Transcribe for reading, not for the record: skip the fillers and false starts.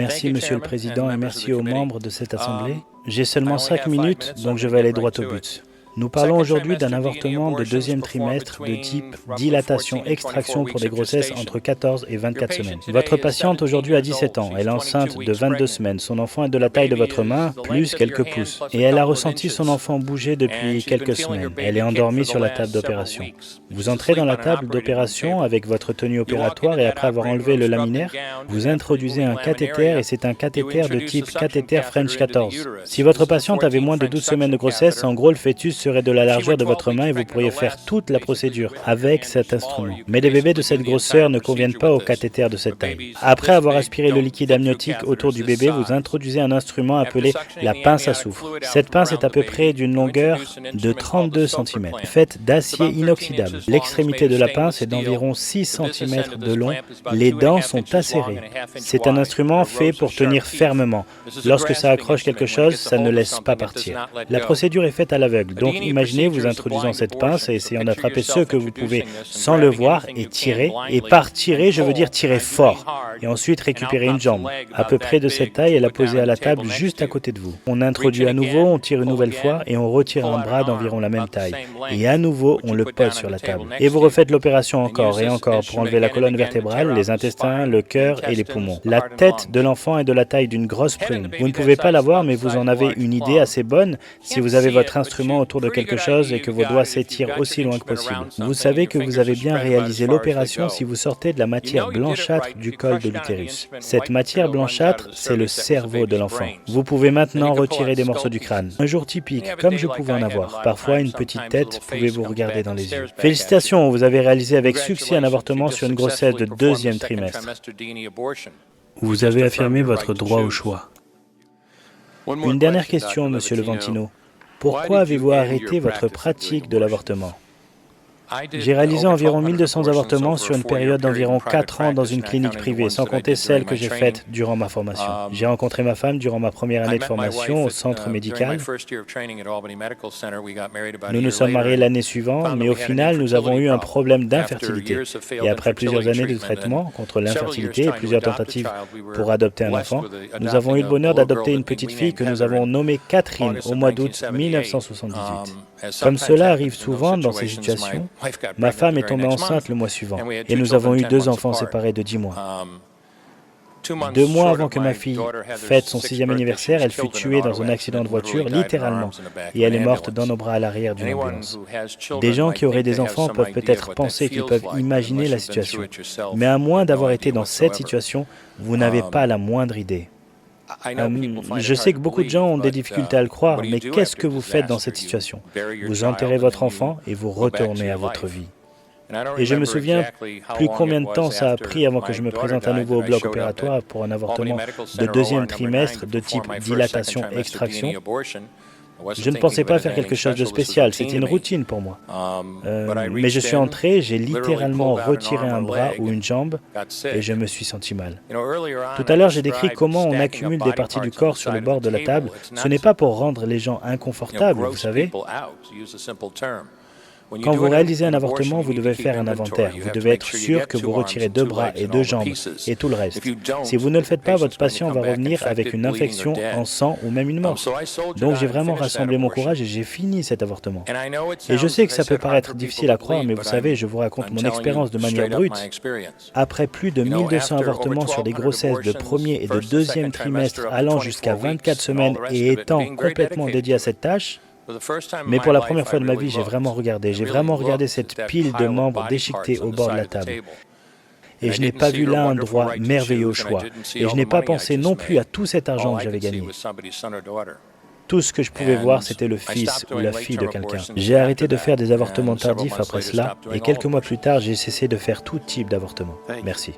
Merci, Monsieur le Président, et merci aux membres de cette Assemblée. J'ai seulement 5 minutes, donc je vais aller droit au but. Nous parlons aujourd'hui d'un avortement de deuxième trimestre de type dilatation-extraction pour des grossesses entre 14 et 24 semaines. Votre patiente aujourd'hui a 17 ans, elle est enceinte de 22 semaines, son enfant est de la taille de votre main, plus quelques pouces, et elle a ressenti son enfant bouger depuis quelques semaines. Elle est endormie sur la table d'opération. Vous entrez dans la table d'opération avec votre tenue opératoire et après avoir enlevé le laminaire, vous introduisez un cathéter et c'est un cathéter de type cathéter French 14. Si votre patiente avait moins de 12 semaines de grossesse, en gros le fœtus serait de la largeur de votre main et vous pourriez faire toute la procédure avec cet instrument. Mais les bébés de cette grosseur ne conviennent pas au cathéter de cette taille. Après avoir aspiré le liquide amniotique autour du bébé, vous introduisez un instrument appelé la pince à souffle. Cette pince est à peu près d'une longueur de 32 cm, faite d'acier inoxydable. L'extrémité de la pince est d'environ 6 cm de long. Les dents sont acérées. C'est un instrument fait pour tenir fermement. Lorsque ça accroche quelque chose, ça ne laisse pas partir. La procédure est faite à l'aveugle, donc imaginez vous introduisant cette pince et essayant d'attraper ceux que vous pouvez sans le voir et tirer. Et par tirer, je veux dire tirer fort. Et ensuite récupérer une jambe, à peu près de cette taille, et la poser à la table juste à côté de vous. On introduit à nouveau, on tire une nouvelle fois et on retire un bras d'environ la même taille. Et à nouveau, on le pose sur la table. Et vous refaites l'opération encore et encore pour enlever la colonne vertébrale, les intestins, le cœur et les poumons. La tête de l'enfant est de la taille d'une grosse prune. Vous ne pouvez pas la voir, mais vous en avez une idée assez bonne si vous avez votre instrument autour de quelque chose et que vos doigts s'étirent aussi loin que possible. Vous savez que vous avez bien réalisé l'opération si vous sortez de la matière blanchâtre du col de l'utérus. Cette matière blanchâtre, c'est le cerveau de l'enfant. Vous pouvez maintenant retirer des morceaux du crâne. Un jour typique, comme je pouvais en avoir. Parfois, une petite tête pouvait vous regarder dans les yeux. Félicitations, vous avez réalisé avec succès un avortement sur une grossesse de deuxième trimestre. Vous avez affirmé votre droit au choix. Une dernière question, Monsieur Levantino. Pourquoi avez-vous arrêté votre pratique de l'avortement? J'ai réalisé environ 1200 avortements sur une période d'environ 4 ans dans une clinique privée, sans compter celles que j'ai faites durant ma formation. J'ai rencontré ma femme durant ma première année de formation au centre médical. Nous nous sommes mariés l'année suivante, mais au final, nous avons eu un problème d'infertilité. Et après plusieurs années de traitement contre l'infertilité et plusieurs tentatives pour adopter un enfant, nous avons eu le bonheur d'adopter une petite fille que nous avons nommée Catherine au mois d'août 1978. Comme cela arrive souvent dans ces situations, ma femme est tombée enceinte le mois suivant et nous avons eu 2 enfants séparés de 10 mois. 2 mois avant que ma fille fête son 6e anniversaire, elle fut tuée dans un accident de voiture, littéralement, et elle est morte dans nos bras à l'arrière d'une ambulance. Des gens qui auraient des enfants peuvent peut-être penser qu'ils peuvent imaginer la situation, mais à moins d'avoir été dans cette situation, vous n'avez pas la moindre idée. Je sais que beaucoup de gens ont des difficultés à le croire, mais qu'est-ce que vous faites dans cette situation? Vous enterrez votre enfant et vous retournez à votre vie. Et je me souviens plus combien de temps ça a pris avant que je me présente à nouveau au bloc opératoire pour un avortement de deuxième trimestre de type dilatation-extraction. Je ne pensais pas faire quelque chose de spécial, c'était une routine pour moi. Mais je suis entré, j'ai littéralement retiré un bras ou une jambe et je me suis senti mal. Tout à l'heure, j'ai décrit comment on accumule des parties du corps sur le bord de la table. Ce n'est pas pour rendre les gens inconfortables, vous savez. Quand vous réalisez un avortement, vous devez faire un inventaire. Vous devez être sûr que vous retirez 2 bras et 2 jambes et tout le reste. Si vous ne le faites pas, votre patient va revenir avec une infection en sang ou même une mort. Donc j'ai vraiment rassemblé mon courage et j'ai fini cet avortement. Et je sais que ça peut paraître difficile à croire, mais vous savez, je vous raconte mon expérience de manière brute. Après plus de 1200 avortements sur des grossesses de premier et de deuxième trimestre allant jusqu'à 24 semaines et étant complètement dédié à cette tâche, mais pour la première fois de ma vie, j'ai vraiment regardé cette pile de membres déchiquetés au bord de la table. Et je n'ai pas vu là un droit merveilleux au choix. Et je n'ai pas pensé non plus à tout cet argent que j'avais gagné. Tout ce que je pouvais voir, c'était le fils ou la fille de quelqu'un. J'ai arrêté de faire des avortements tardifs après cela, et quelques mois plus tard, j'ai cessé de faire tout type d'avortement. Merci.